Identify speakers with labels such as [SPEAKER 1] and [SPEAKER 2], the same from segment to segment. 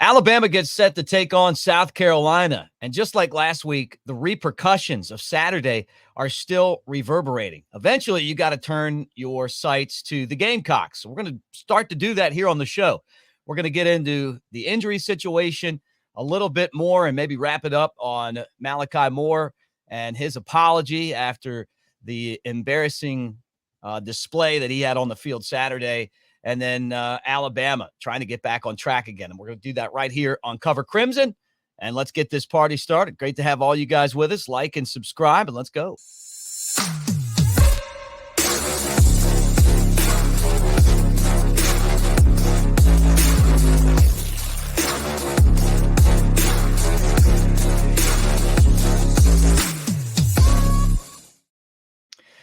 [SPEAKER 1] Alabama gets set to take on South Carolina. And just like last week, the repercussions of Saturday are still reverberating. Eventually, you got to turn your sights to the Gamecocks. We're going to start to do that here on the show. We're going to get into the injury situation a little bit more and maybe wrap it up on Malachi Moore and his apology after the embarrassing display that he had on the field Saturday. And then Alabama trying to get back on track again. And we're going to do that right here on Cover Crimson. And let's get this party started. Great to have all you guys with us. Like and subscribe, and let's go.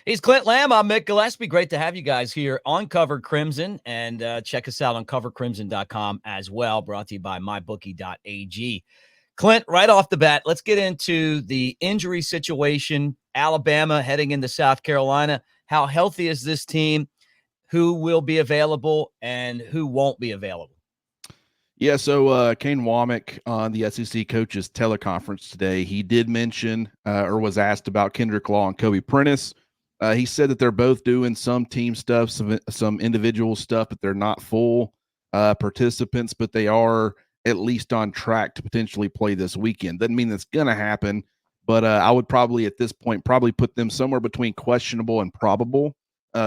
[SPEAKER 1] He's Clint Lamb. I'm Mick Gillispie. Great to have you guys here on Cover Crimson. And check us out on covercrimson.com as well, brought to you by mybookie.ag. Clint, right off the bat, let's get into the injury situation. Alabama heading into South Carolina. How healthy is this team? Who will be available and who won't be available?
[SPEAKER 2] Yeah, so Kane Womack on the SEC coaches teleconference today, he did mention or was asked about Kendrick Law and Kobe Prentice. He said that they're both doing some team stuff, some individual stuff, but they're not full participants, but they are at least on track to potentially play this weekend. Doesn't mean that's going to happen, but I would probably at this point probably put them somewhere between questionable and probable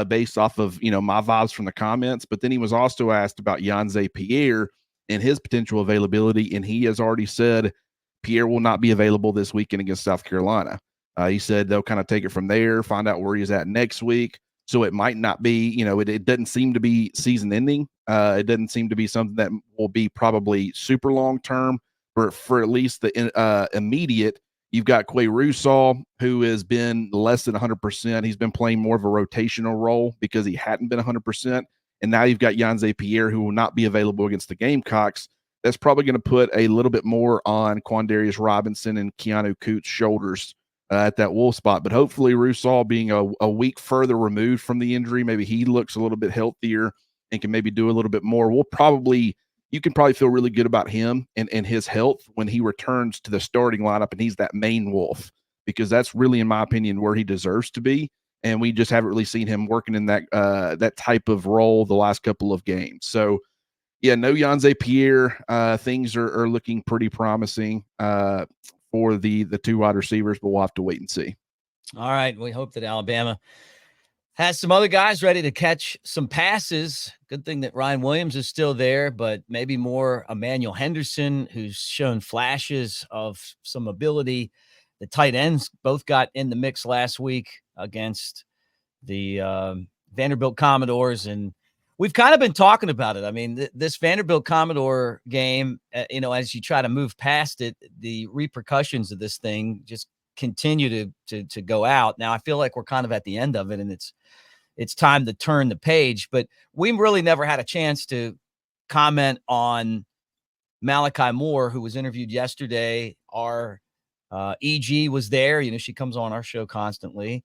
[SPEAKER 2] based off of, my vibes from the comments. But then he was also asked about Yhonzae Pierre and his potential availability, and he has already said Pierre will not be available this weekend against South Carolina. He said they'll kind of take it from there, find out where he's at next week. So it might not be, it doesn't seem to be season ending. It doesn't seem to be something that will be probably super long term, for at least the immediate. You've got Quay Russaw, who has been less than 100%. He's been playing more of a rotational role because he hadn't been 100%. And now you've got Yhonzae Pierre, who will not be available against the Gamecocks. That's probably going to put a little bit more on Quandarius Robinson and Keanu Coots' shoulders at that Wolf spot. But hopefully Russaw being a week further removed from the injury, maybe he looks a little bit healthier and can maybe do a little bit more. You can probably feel really good about him and his health when he returns to the starting lineup and he's that main Wolf, because that's really, in my opinion, where he deserves to be. And we just haven't really seen him working in that type of role the last couple of games. So yeah, no Yhonzae Pierre. Things are looking pretty promising for the two wide receivers, but we'll have to wait and see.
[SPEAKER 1] All right. We hope that Alabama has some other guys ready to catch some passes. Good thing that Ryan Williams is still there, but maybe more Emmanuel Henderson, who's shown flashes of some ability. The tight ends both got in the mix last week against the Vanderbilt Commodores, and we've kind of been talking about it. I mean, this Vanderbilt Commodore game, as you try to move past it, the repercussions of this thing just continue to go out. Now, I feel like we're kind of at the end of it, and it's time to turn the page. But we really never had a chance to comment on Malachi Moore, who was interviewed yesterday. Our EG was there. She comes on our show constantly,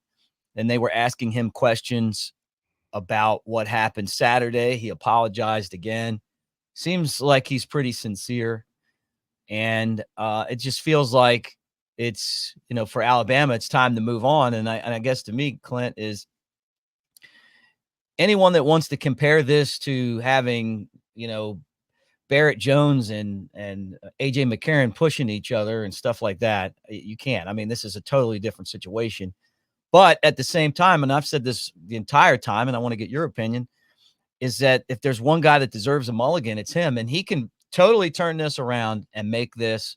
[SPEAKER 1] and they were asking him questions about what happened Saturday. He apologized again. Seems like he's pretty sincere. And it just feels like it's, for Alabama, it's time to move on. And I guess to me, Clint, is anyone that wants to compare this to having, Barrett Jones and AJ McCarron pushing each other and stuff like that, you can't. I mean, this is a totally different situation. But at the same time, and I've said this the entire time, and I want to get your opinion, is that if there's one guy that deserves a mulligan, it's him. And he can totally turn this around and make this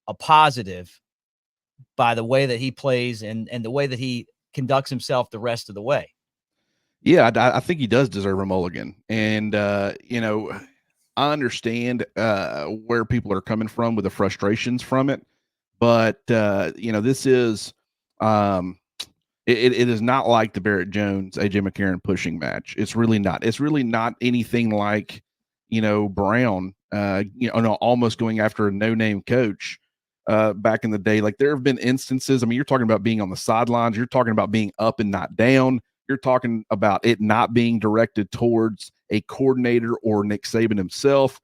[SPEAKER 1] a positive by the way that he plays and the way that he conducts himself the rest of the way.
[SPEAKER 2] Yeah, I think he does deserve a mulligan. And, I understand where people are coming from with the frustrations from it. But, this is it is not like the Barrett Jones, AJ McCarron pushing match. It's really not. It's really not anything like, Brown, almost going after a no-name coach back in the day. Like, there have been instances. I mean, you're talking about being on the sidelines. You're talking about being up and not down. You're talking about it not being directed towards a coordinator or Nick Saban himself.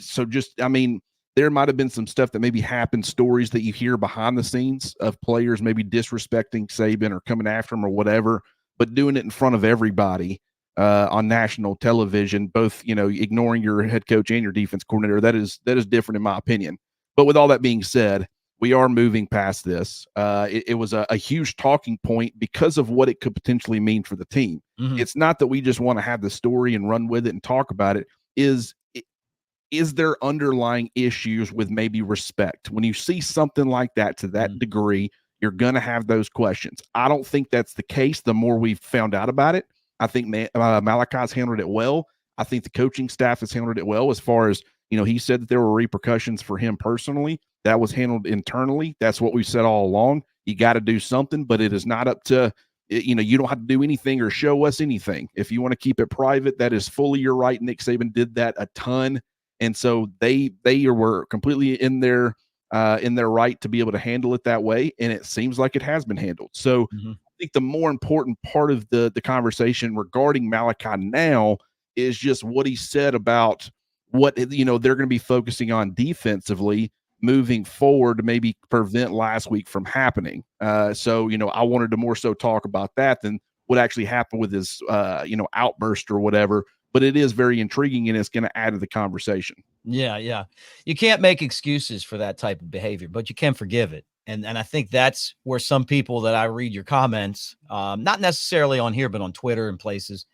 [SPEAKER 2] So just, I mean, there might have been some stuff that maybe happened, stories that you hear behind the scenes of players maybe disrespecting Saban or coming after him or whatever, but doing it in front of everybody on national television, both, ignoring your head coach and your defense coordinator. That is different in my opinion. But with all that being said, we are moving past this. It was a huge talking point because of what it could potentially mean for the team.
[SPEAKER 1] Mm-hmm.
[SPEAKER 2] It's not that we just want to have the story and run with it and talk about it. Is there underlying issues with maybe respect? When you see something like that to that degree, you're going to have those questions. I don't think that's the case the more we've found out about it. I think Malachi's handled it well. I think the coaching staff has handled it well as far as, he said that there were repercussions for him personally. That was handled internally. That's what we've said all along. You got to do something, but it is not up to, you don't have to do anything or show us anything. If you want to keep it private, that is fully your right. Nick Saban did that a ton. And so they were completely in their right to be able to handle it that way. And it seems like it has been handled. So I think the more important part of the conversation regarding Malachi now is just what he said about what, they're going to be focusing on defensively moving forward to maybe prevent last week from happening. So, I wanted to more so talk about that than what actually happened with his, outburst or whatever. But it is very intriguing, and it's going to add to the conversation.
[SPEAKER 1] Yeah. You can't make excuses for that type of behavior, but you can forgive it. And I think that's where some people that I read your comments, not necessarily on here, but on Twitter and places,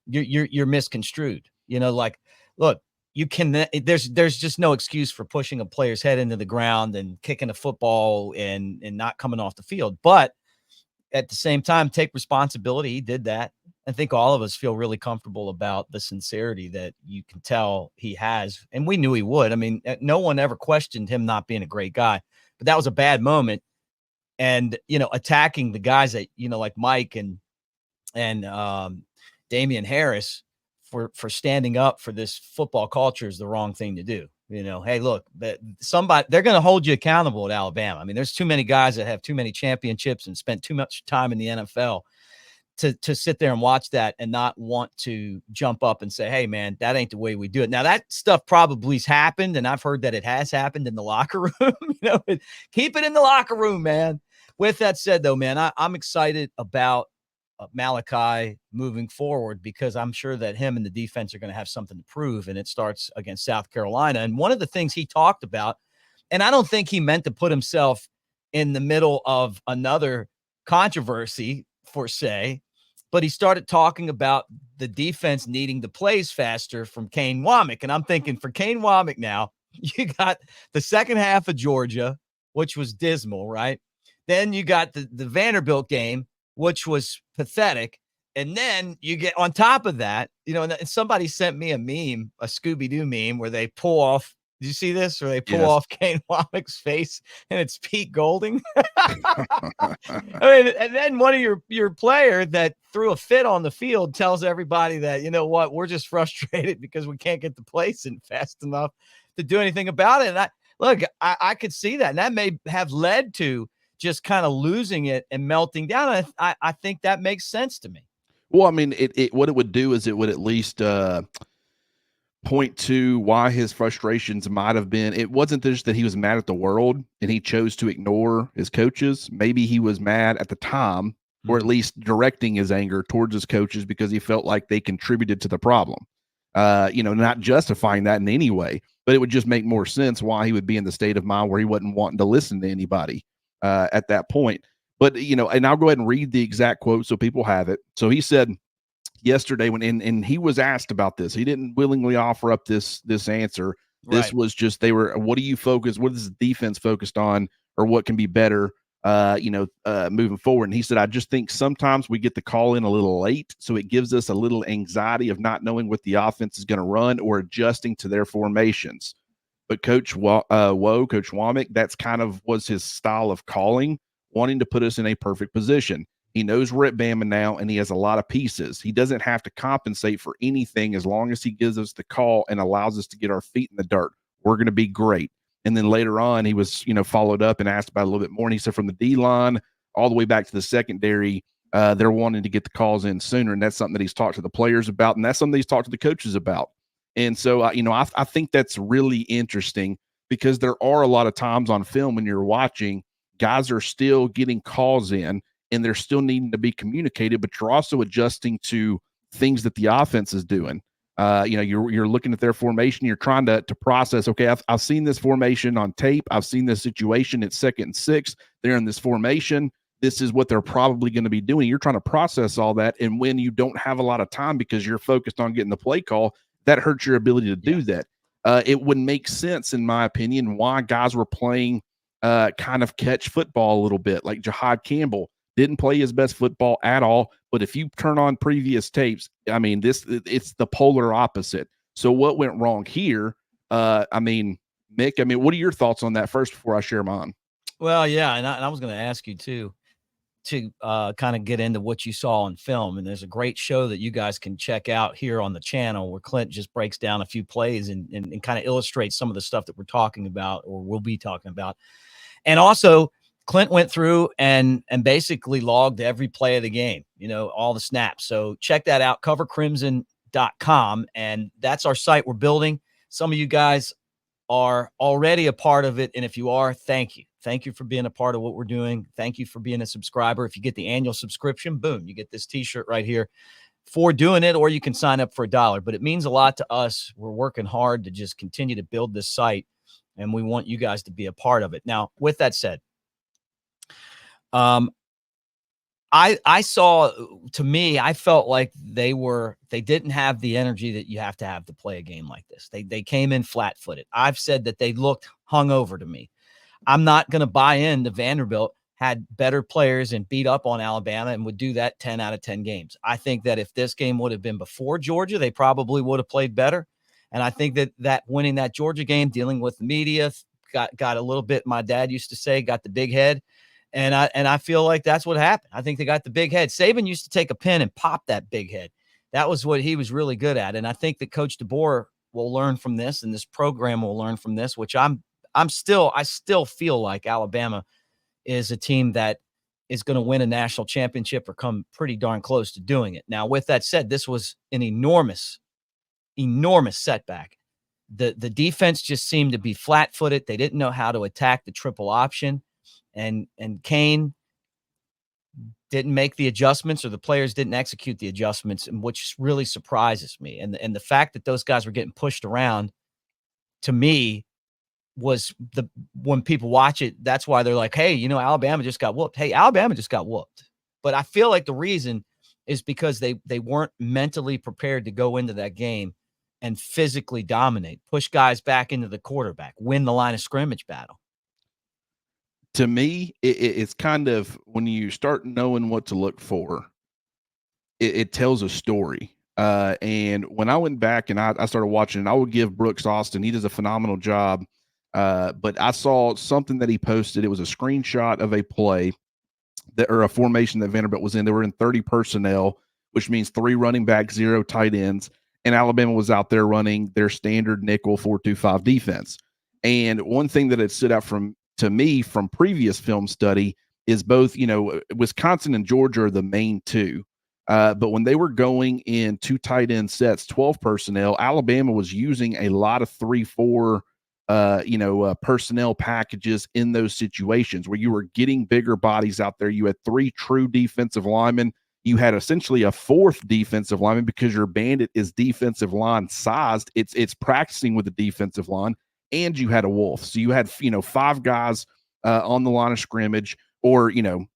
[SPEAKER 1] you're misconstrued. Like, look, you can. There's just no excuse for pushing a player's head into the ground and kicking a football and not coming off the field. But at the same time, take responsibility. He did that. I think all of us feel really comfortable about the sincerity that you can tell he has. And we knew he would. I mean, no one ever questioned him not being a great guy, but that was a bad moment. And, attacking the guys that, like Mike and Damian Harris for standing up for this football culture is the wrong thing to do. Hey, look, they're going to hold you accountable at Alabama. I mean, there's too many guys that have too many championships and spent too much time in the NFL to sit there and watch that and not want to jump up and say, hey, man, that ain't the way we do it. Now, that stuff probably's happened, and I've heard that it has happened in the locker room. Keep it in the locker room, man. With that said, though, man, I'm excited about Malachi moving forward because I'm sure that him and the defense are going to have something to prove, and it starts against South Carolina. And one of the things he talked about, and I don't think he meant to put himself in the middle of another controversy for say, but he started talking about the defense needing the plays faster from Kane Womack. And I'm thinking for Kane Womack now, you got the second half of Georgia, which was dismal, right? Then you got the Vanderbilt game, which was pathetic. And then you get on top of that, and somebody sent me a meme, a Scooby-Doo meme where they pull off. Did you see this? Where they pull off Kane Womack's face and it's Pete Golding. I mean, and then one of your player that threw a fit on the field tells everybody that, we're just frustrated because we can't get the plays in fast enough to do anything about it. And I could see that. And that may have led to just kind of losing it and melting down. I think that makes sense to me.
[SPEAKER 2] Well, I mean, what it would do is it would at least point to why his frustrations might have been. It wasn't just that he was mad at the world and he chose to ignore his coaches. Maybe he was mad at the time, or at least directing his anger towards his coaches because he felt like they contributed to the problem. Not justifying that in any way, but it would just make more sense why he would be in the state of mind where he wasn't wanting to listen to anybody at that point. But, and I'll go ahead and read the exact quote so people have it. So he said yesterday and he was asked about this. He didn't willingly offer up this answer. This was just, what do you focus? What is the defense focused on, or what can be better, moving forward? And he said, I just think sometimes we get the call in a little late. So it gives us a little anxiety of not knowing what the offense is going to run or adjusting to their formations. But Coach Womack, that's kind of was his style of calling, wanting to put us in a perfect position. He knows we're at Bama now, and he has a lot of pieces. He doesn't have to compensate for anything as long as he gives us the call and allows us to get our feet in the dirt. We're going to be great. And then later on, he was, followed up and asked about a little bit more. And he said from the D-line all the way back to the secondary, they're wanting to get the calls in sooner. And that's something that he's talked to the players about, and that's something that he's talked to the coaches about. And so, I think that's really interesting because there are a lot of times on film when you're watching, guys are still getting calls in and they're still needing to be communicated, but you're also adjusting to things that the offense is doing. You're looking at their formation. You're trying to process. Okay, I've seen this formation on tape. I've seen this situation at 2nd and 6. They're in this formation. This is what they're probably going to be doing. You're trying to process all that, and when you don't have a lot of time because you're focused on getting the play call, that hurts your ability to do that. It would make sense, in my opinion, why guys were playing kind of catch football a little bit, like Jahad Campbell. Didn't play his best football at all. But if you turn on previous tapes, I mean, it's the polar opposite. So what went wrong here? Mick, what are your thoughts on that first before I share mine?
[SPEAKER 1] Well, yeah, and I was going to ask you too to kind of get into what you saw on film. And there's a great show that you guys can check out here on the channel where Clint just breaks down a few plays and kind of illustrates some of the stuff that we're talking about or will be talking about. And also, Clint went through and basically logged every play of the game, all the snaps. So check that out, covercrimson.com. And that's our site we're building. Some of you guys are already a part of it. And if you are, thank you. Thank you for being a part of what we're doing. Thank you for being a subscriber. If you get the annual subscription, boom, you get this t-shirt right here for doing it, or you can sign up for $1. But it means a lot to us. We're working hard to just continue to build this site, and we want you guys to be a part of it. Now, with that said, I saw, to me, I felt like they didn't have the energy that you have to play a game like this. They came in flat-footed. I've said that they looked hungover to me. I'm not going to buy into Vanderbilt had better players and beat up on Alabama and would do that 10 out of 10 games. I think that if this game would have been before Georgia, they probably would have played better. And I think that winning that Georgia game, dealing with the media, got a little bit, my dad used to say, got the big head. And I feel like that's what happened. I think they got the big head. Saban used to take a pen and pop that big head. That was what he was really good at. And I think that Coach DeBoer will learn from this, and this program will learn from this, which I still feel like Alabama is a team that is going to win a national championship or come pretty darn close to doing it. Now, with that said, this was an enormous setback. The defense just seemed to be flat-footed. They didn't know how to attack the triple option. And Kane didn't make the adjustments, or the players didn't execute the adjustments, which really surprises me. And the fact that those guys were getting pushed around, to me, was when people watch it, that's why they're like, hey, Alabama just got whooped. Hey, Alabama just got whooped. But I feel like the reason is because they weren't mentally prepared to go into that game and physically dominate, push guys back into the quarterback, win the line of scrimmage battle.
[SPEAKER 2] To me, it's kind of, when you start knowing what to look for, it tells a story. And when I went back and I started watching, I would give Brooks Austin, he does a phenomenal job. But I saw something that he posted. It was a screenshot of a play or a formation that Vanderbilt was in. They were in 30 personnel, which means 3 running backs, 0 tight ends. And Alabama was out there running their standard nickel 4-2-5 defense. And one thing that had stood out to me from previous film study is both, Wisconsin and Georgia are the main two. But when they were going in 2 tight end sets, 12 personnel, Alabama was using a lot of 3-4 personnel packages in those situations where you were getting bigger bodies out there. You had 3 true defensive linemen. You had essentially a 4th defensive lineman because your bandit is defensive line sized. It's practicing with the defensive line, and you had a wolf. So you had, 5 guys on the line of scrimmage, or,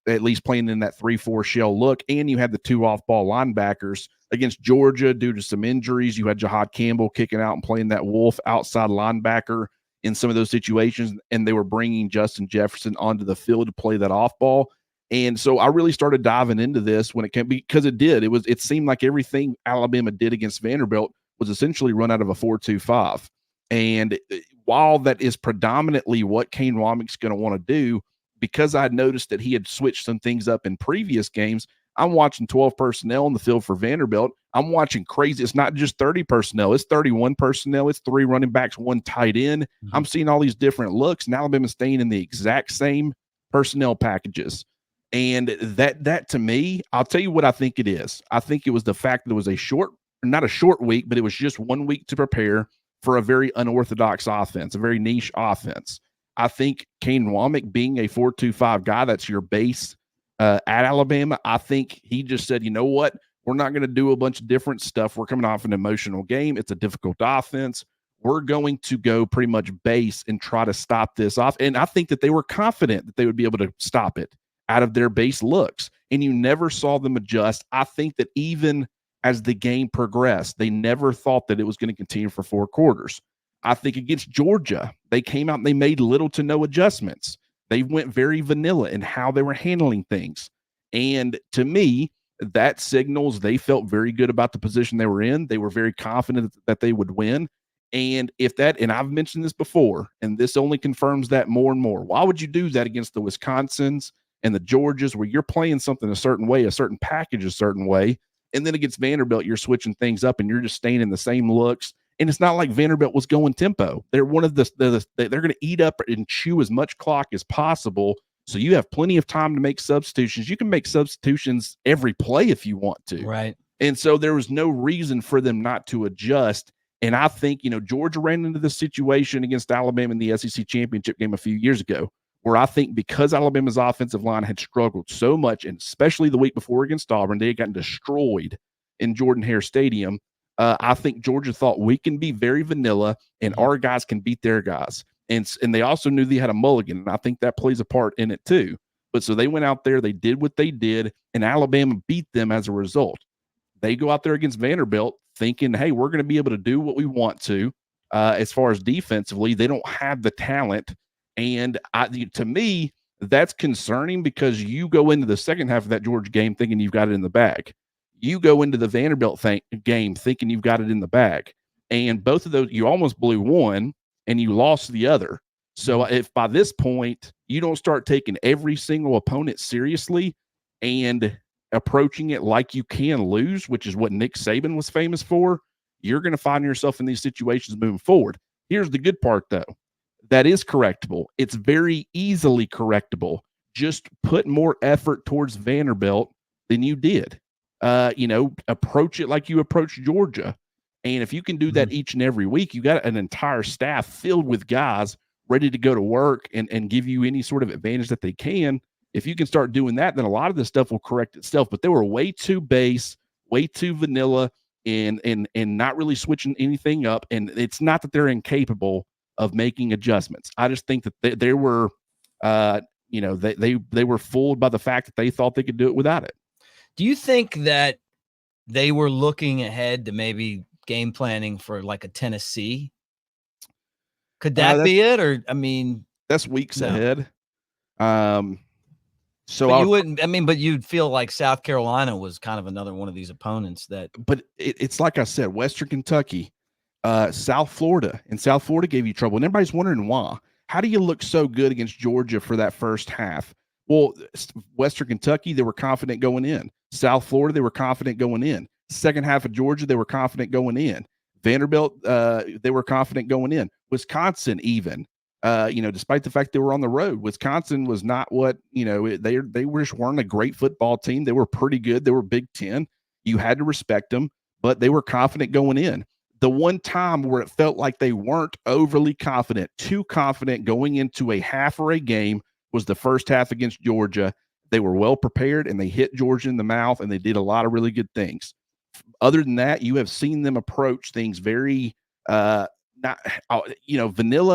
[SPEAKER 2] at least playing in that 3-4 shell look. And you had the 2 off-ball linebackers. Against Georgia, due to some injuries, you had Jahad Campbell kicking out and playing that wolf outside linebacker in some of those situations, and they were bringing Justin Jefferson onto the field to play that off-ball. And so I really started diving into this when it came, because it seemed like everything Alabama did against Vanderbilt was essentially run out of a 4-2-5. And while that is predominantly what Kane Womack's going to want to do, because I had noticed that he had switched some things up in previous games, I'm watching 12 personnel in the field for Vanderbilt. I'm watching crazy. It's not just 30 personnel. It's 31 personnel. It's 3 running backs, 1 tight end. Mm-hmm. I'm seeing all these different looks, and Alabama's staying in the exact same personnel packages. And that to me, I'll tell you what I think it is. I think it was the fact that it was a short not a short week, but it was just 1 week to prepare for a very unorthodox offense, a very niche offense. I think Kane Womack being a 4-2-5 guy, that's your base at Alabama. I think he just said, you know what? We're not going to do a bunch of different stuff. We're coming off an emotional game. It's a difficult offense. We're going to go pretty much base and try to stop this off. And I think that they were confident that they would be able to stop it out of their base looks. And you never saw them adjust. I think that even as the game progressed, they never thought that it was going to continue for 4 quarters. I think against Georgia, they came out and they made little to no adjustments. They went very vanilla in how they were handling things. And to me, that signals they felt very good about the position they were in. They were very confident that they would win. And if that, and I've mentioned this before, and this only confirms that more and more. Why would you do that against the Wisconsins and the Georgias where you're playing something a certain way, a certain package a certain way, and then against Vanderbilt, you're switching things up and you're just staying in the same looks. And it's not like Vanderbilt was going tempo. They're one of they're going to eat up and chew as much clock as possible. So you have plenty of time to make substitutions. You can make substitutions every play if you want to.
[SPEAKER 1] Right.
[SPEAKER 2] And so there was no reason for them not to adjust. And I think, Georgia ran into this situation against Alabama in the SEC championship game a few years ago, where I think because Alabama's offensive line had struggled so much, and especially the week before against Auburn, they had gotten destroyed in Jordan-Hare Stadium. I think Georgia thought we can be very vanilla and our guys can beat their guys. And they also knew they had a mulligan, and I think that plays a part in it too. But so they went out there, they did what they did, and Alabama beat them as a result. They go out there against Vanderbilt thinking, hey, we're going to be able to do what we want to as far as defensively. They don't have the talent. And to me, that's concerning because you go into the second half of that Georgia game thinking you've got it in the bag. You go into the Vanderbilt game thinking you've got it in the bag. And both of those, you almost blew one and you lost the other. So if by this point you don't start taking every single opponent seriously and approaching it like you can lose, which is what Nick Saban was famous for, you're going to find yourself in these situations moving forward. Here's the good part, though. That is correctable. It's very easily correctable. Just put more effort towards Vanderbilt than you did. Approach it like you approached Georgia. And if you can do that each and every week, you got an entire staff filled with guys ready to go to work and give you any sort of advantage that they can. If you can start doing that, then a lot of this stuff will correct itself. But they were way too base, way too vanilla, and not really switching anything up. And it's not that they're incapable of making adjustments. I just think that they were, they were fooled by the fact that they thought they could do it without it.
[SPEAKER 1] Do you think that they were looking ahead to maybe game planning for like a Tennessee? Could that be it? Or, I mean,
[SPEAKER 2] that's weeks ahead. So
[SPEAKER 1] but you wouldn't, but you'd feel like South Carolina was kind of another one of these opponents that,
[SPEAKER 2] but it's like I said, Western Kentucky, South Florida, and South Florida gave you trouble. And everybody's wondering why. How do you look so good against Georgia for that first half? Well, Western Kentucky, they were confident going in. South Florida, they were confident going in. Second half of Georgia, they were confident going in. Vanderbilt, they were confident going in. Wisconsin, even, despite the fact they were on the road, Wisconsin was not what, they just weren't a great football team. They were pretty good. They were Big Ten. You had to respect them, but they were confident going in. The one time where it felt like they weren't overly confident, too confident going into a half or a game was the first half against Georgia. They were well prepared and they hit Georgia in the mouth and they did a lot of really good things. Other than that, you have seen them approach things very, vanilla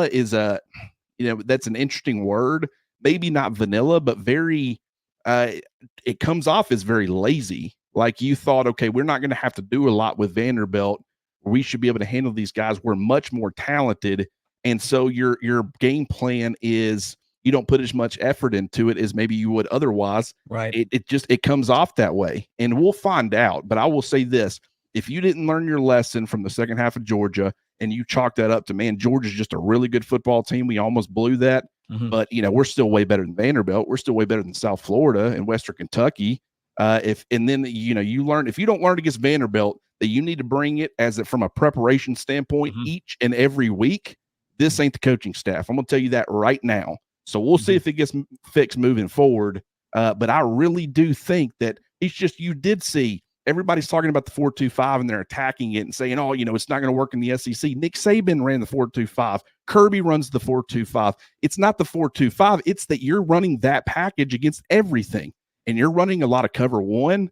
[SPEAKER 2] is that's an interesting word. Maybe not vanilla, but very, it comes off as very lazy. Like you thought, okay, we're not going to have to do a lot with Vanderbilt. We should be able to handle these guys. We're much more talented. And so your game plan is you don't put as much effort into it as maybe you would otherwise.
[SPEAKER 1] Right.
[SPEAKER 2] It comes off that way. And we'll find out. But I will say this. If you didn't learn your lesson from the second half of Georgia and you chalk that up to, man, Georgia's just a really good football team. We almost blew that. But, we're still way better than Vanderbilt. We're still way better than South Florida and Western Kentucky. You learn, if you don't learn against Vanderbilt, that you need to bring it from a preparation standpoint each and every week. This ain't the coaching staff. I'm going to tell you that right now. So we'll see if it gets fixed moving forward. But I really do think that it's just, you did see everybody's talking about the 4-2-5 and they're attacking it and saying, oh, it's not going to work in the SEC. Nick Saban ran the 4-2-5. Kirby runs the 4-2-5. It's not the 4-2-5. It's that you're running that package against everything. And you're running a lot of cover one.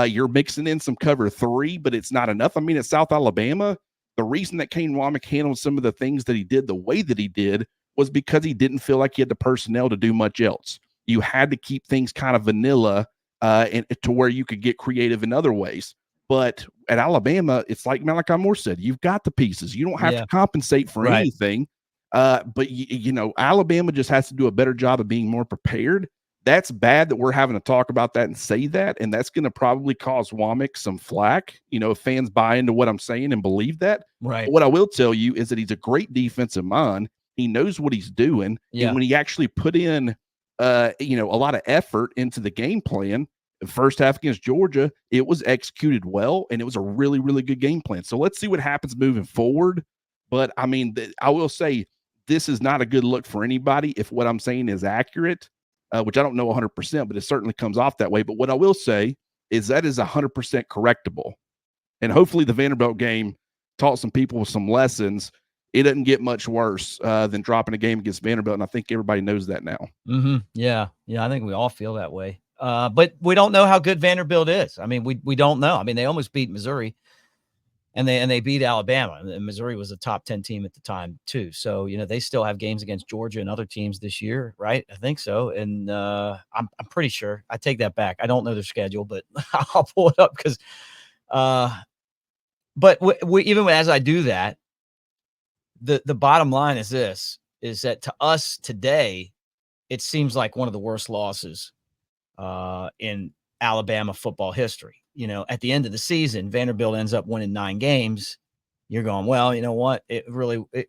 [SPEAKER 2] You're mixing in some cover three, but it's not enough. I mean, at South Alabama, the reason that Kane Womack handled some of the things that he did the way that he did was because he didn't feel like he had the personnel to do much else. You had to keep things kind of vanilla and to where you could get creative in other ways. But at Alabama, it's like Malachi Moore said, you've got the pieces. You don't have to compensate for anything. But Alabama just has to do a better job of being more prepared. That's bad that we're having to talk about that and say that, and that's going to probably cause Womack some flack, if fans buy into what I'm saying and believe that.
[SPEAKER 1] Right.
[SPEAKER 2] But what I will tell you is that he's a great defensive mind. He knows what he's doing.
[SPEAKER 1] Yeah.
[SPEAKER 2] And when he actually put in, a lot of effort into the game plan, the first half against Georgia, it was executed well, and it was a really, really good game plan. So let's see what happens moving forward. But, I mean, I will say this is not a good look for anybody if what I'm saying is accurate. Which I don't know 100%, but it certainly comes off that way. But what I will say is that is 100% correctable. And hopefully the Vanderbilt game taught some people some lessons. It doesn't get much worse than dropping a game against Vanderbilt, and I think everybody knows that now.
[SPEAKER 1] Yeah, I think we all feel that way. But we don't know how good Vanderbilt is. I mean, we don't know. I mean, they almost beat Missouri. And they beat Alabama, and Missouri was a top 10 team at the time too. So, they still have games against Georgia and other teams this year, right? I think so. And I'm pretty sure. I take that back. I don't know their schedule, but I'll pull it up because but we even as I do that, the bottom line is this, is that to us today, it seems like one of the worst losses in Alabama football history. At the end of the season, Vanderbilt ends up winning 9 games. You're going, well, you know what?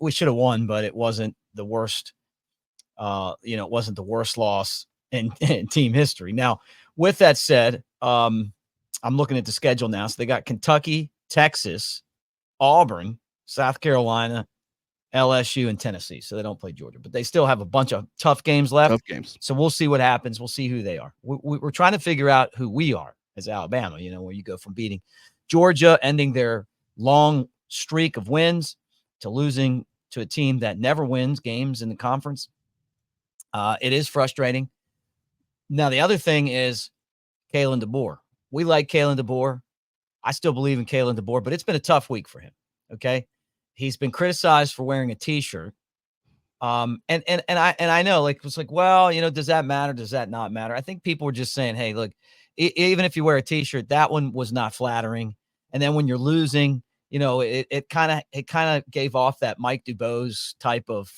[SPEAKER 1] We should have won, but it wasn't the worst. It wasn't the worst loss in team history. Now, with that said, I'm looking at the schedule now. So they got Kentucky, Texas, Auburn, South Carolina, LSU, and Tennessee. So they don't play Georgia, but they still have a bunch of tough games left.
[SPEAKER 2] Tough games.
[SPEAKER 1] So we'll see what happens. We'll see who they are. We're trying to figure out who we are as Alabama, where you go from beating Georgia, ending their long streak of wins, to losing to a team that never wins games in the conference. It is frustrating. Now, the other thing is Kalen DeBoer. We like Kalen DeBoer. I still believe in Kalen DeBoer, but it's been a tough week for him. Okay. He's been criticized for wearing a t-shirt. And I know, it's like, well, does that matter? Does that not matter? I think people were just saying, hey, look, even if you wear a t-shirt, that one was not flattering. And then when you're losing, it kind of gave off that Mike Dubose type of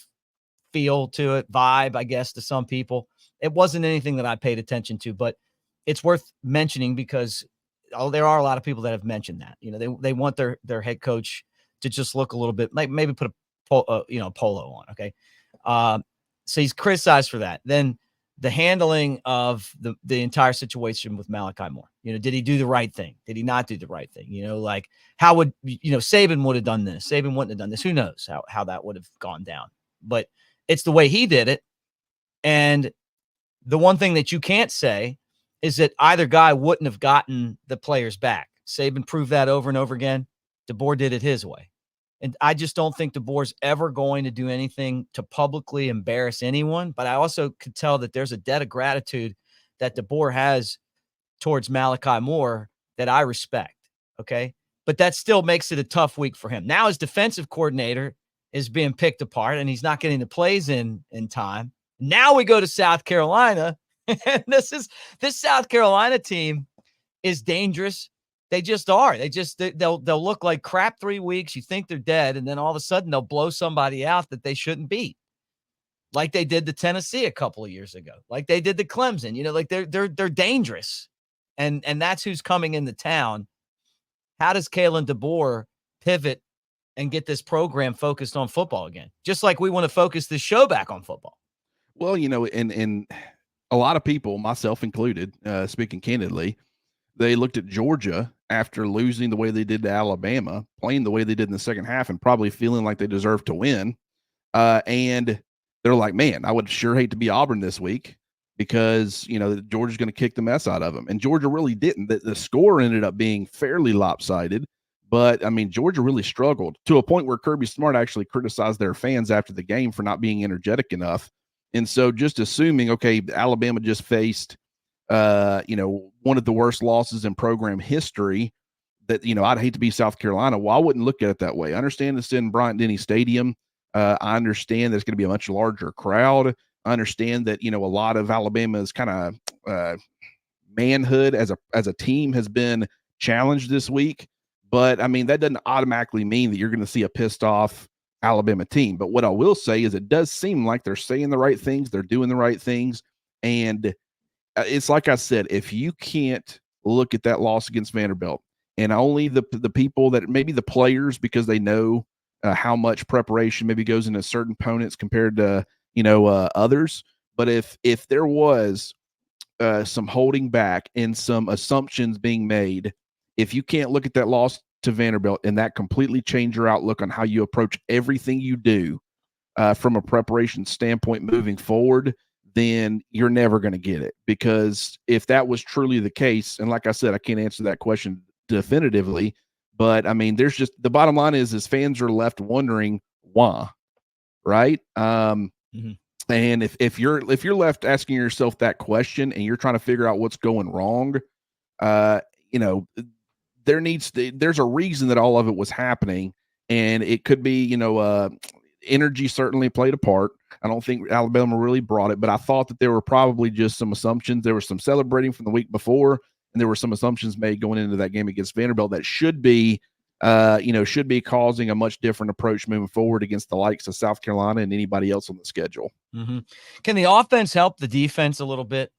[SPEAKER 1] feel to it, vibe, I guess, to some people. It wasn't anything that I paid attention to, but it's worth mentioning because there are a lot of people that have mentioned that, they want their head coach to just look a little bit like maybe put a polo on. Okay. So he's criticized for that. Then the handling of the entire situation with Malachi Moore, did he do the right thing? Did he not do the right thing? How would, Saban would have done this. Saban wouldn't have done this. Who knows how that would have gone down, but it's the way he did it. And the one thing that you can't say is that either guy wouldn't have gotten the players back. Saban proved that over and over again. DeBoer did it his way. And I just don't think DeBoer's ever going to do anything to publicly embarrass anyone. But I also could tell that there's a debt of gratitude that DeBoer has towards Malachi Moore that I respect. Okay. But that still makes it a tough week for him. Now his defensive coordinator is being picked apart and he's not getting the plays in time. Now we go to South Carolina. And this South Carolina team is dangerous. They just are. They'll look like crap 3 weeks. You think they're dead, and then all of a sudden they'll blow somebody out that they shouldn't beat, like they did to Tennessee a couple of years ago, like they did to Clemson. They're dangerous, and that's who's coming into town. How does Kalen DeBoer pivot and get this program focused on football again, just like we want to focus this show back on football?
[SPEAKER 2] Well, and a lot of people, myself included, speaking candidly, they looked at Georgia after losing the way they did to Alabama, playing the way they did in the second half, and probably feeling like they deserved to win. And they're like, man, I would sure hate to be Auburn this week. because, Georgia's going to kick the mess out of them. And Georgia really didn't. The score ended up being fairly lopsided. But, I mean, Georgia really struggled to a point where Kirby Smart actually criticized their fans after the game for not being energetic enough. And so just assuming, okay, Alabama just faced, one of the worst losses in program history, that, I'd hate to be South Carolina. Well, I wouldn't look at it that way. I understand it's in Bryant-Denny Stadium. I understand that it's going to be a much larger crowd. I understand that, a lot of Alabama's kind of manhood as a team has been challenged this week. But, I mean, that doesn't automatically mean that you're going to see a pissed off Alabama team. But what I will say is it does seem like they're saying the right things. They're doing the right things. And it's like I said, if you can't look at that loss against Vanderbilt and only the people that maybe the players, because they know how much preparation maybe goes into certain opponents compared to, others. But if there was some holding back and some assumptions being made, if you can't look at that loss to Vanderbilt and that completely change your outlook on how you approach everything you do from a preparation standpoint moving forward, then you're never going to get it. Because if that was truly the case, and like I said, I can't answer that question definitively, but I mean, there's just the bottom line is fans are left wondering why, right? And if you're left asking yourself that question and you're trying to figure out what's going wrong, there's a reason that all of it was happening, and it could be, energy certainly played a part. I don't think Alabama really brought it, but I thought that there were probably just some assumptions. There was some celebrating from the week before, and there were some assumptions made going into that game against Vanderbilt that should be causing a much different approach moving forward against the likes of South Carolina and anybody else on the schedule.
[SPEAKER 1] Mm-hmm. Can the offense help the defense a little bit?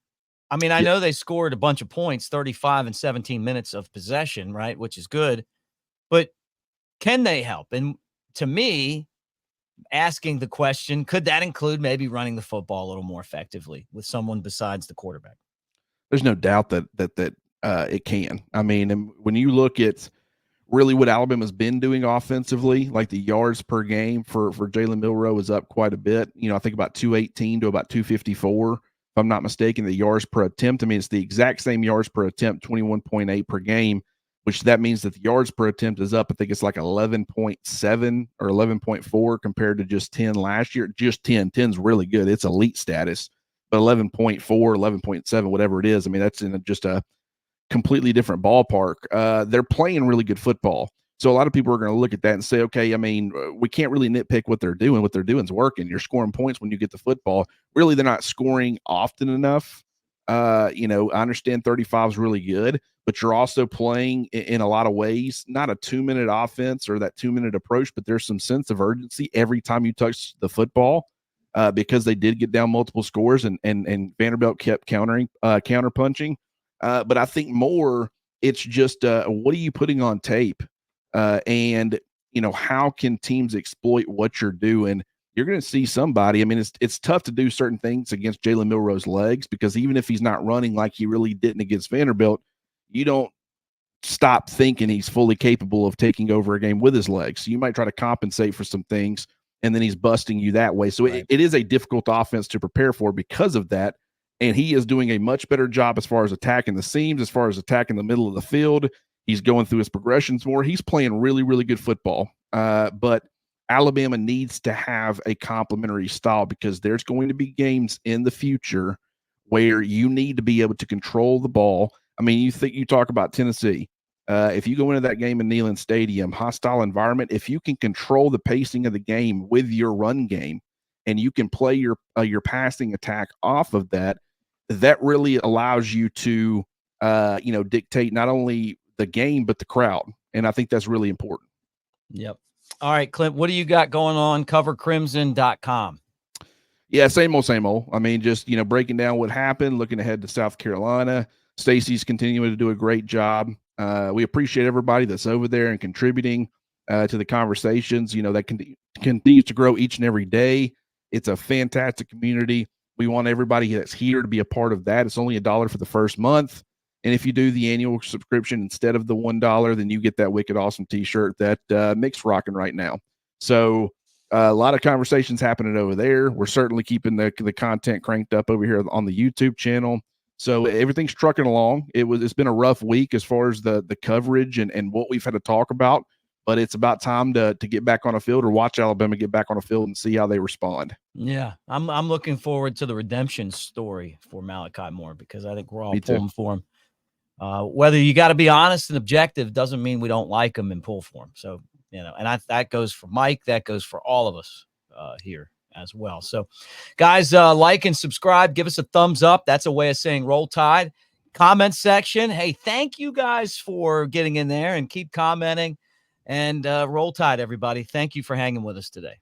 [SPEAKER 1] I mean, I know they scored a bunch of points, 35 and 17 minutes of possession, right, which is good. But can they help? And to me, asking the question, could that include maybe running the football a little more effectively with someone besides the quarterback?
[SPEAKER 2] There's no doubt that it can. I mean, when you look at really what Alabama's been doing offensively, like the yards per game for Jalen Milroe is up quite a bit. I think about 218 to about 254. If I'm not mistaken, the yards per attempt. I mean, it's the exact same yards per attempt, 21.8 per game, which that means that the yards per attempt is up. I think it's like 11.7 or 11.4 compared to just 10 last year. Just 10. 10's really good. It's elite status. But 11.4, 11.7, whatever it is, I mean, that's in just a completely different ballpark. They're playing really good football. So a lot of people are going to look at that and say, okay, I mean, we can't really nitpick what they're doing. What they're doing is working. You're scoring points when you get the football. Really, they're not scoring often enough. I understand 35 is really good, but you're also playing in a lot of ways, not a 2-minute offense or that 2-minute approach, but there's some sense of urgency every time you touch the football because they did get down multiple scores and Vanderbilt kept counter punching. But I think more, it's just what are you putting on tape? And, how can teams exploit what you're doing? You're going to see somebody. I mean, it's tough to do certain things against Jalen Milroe's legs because even if he's not running like he really didn't against Vanderbilt, you don't stop thinking he's fully capable of taking over a game with his legs. So you might try to compensate for some things, and then he's busting you that way. So right. It is a difficult offense to prepare for because of that. And he is doing a much better job as far as attacking the seams, as far as attacking the middle of the field. He's going through his progressions more. He's playing really, really good football. But Alabama needs to have a complementary style because there's going to be games in the future where you need to be able to control the ball. I mean, you talk about Tennessee. If you go into that game in Neyland Stadium, hostile environment, if you can control the pacing of the game with your run game and you can play your passing attack off of that, that really allows you to, dictate not only the game, but the crowd. And I think that's really important.
[SPEAKER 1] Yep. All right, Clint, what do you got going on covercrimson.com?
[SPEAKER 2] Yeah, same old. I mean, just, breaking down what happened, looking ahead to South Carolina. Stacey's continuing to do a great job. We appreciate everybody that's over there and contributing to the conversations, that continues to grow each and every day. It's a fantastic community. We want everybody that's here to be a part of that. It's only $1 for the first month. And if you do the annual subscription instead of the $1, then you get that wicked awesome t-shirt that Mick's rocking right now. So A lot of conversations happening over there. We're certainly keeping the content cranked up over here on the YouTube channel. So everything's trucking along. It's been a rough week as far as the coverage and what we've had to talk about, but it's about time to get back on a field or watch Alabama get back on a field and see how they respond.
[SPEAKER 1] Yeah, I'm looking forward to the redemption story for Malachi Moore, because I think we're all pulling for him. Whether you got to be honest and objective doesn't mean we don't like him and pull for him. So, and that goes for Mike. That goes for all of us here as well. So, guys, like and subscribe. Give us a thumbs up. That's a way of saying Roll Tide. Comment section. Hey, thank you guys for getting in there and keep commenting. And Roll Tide, everybody. Thank you for hanging with us today.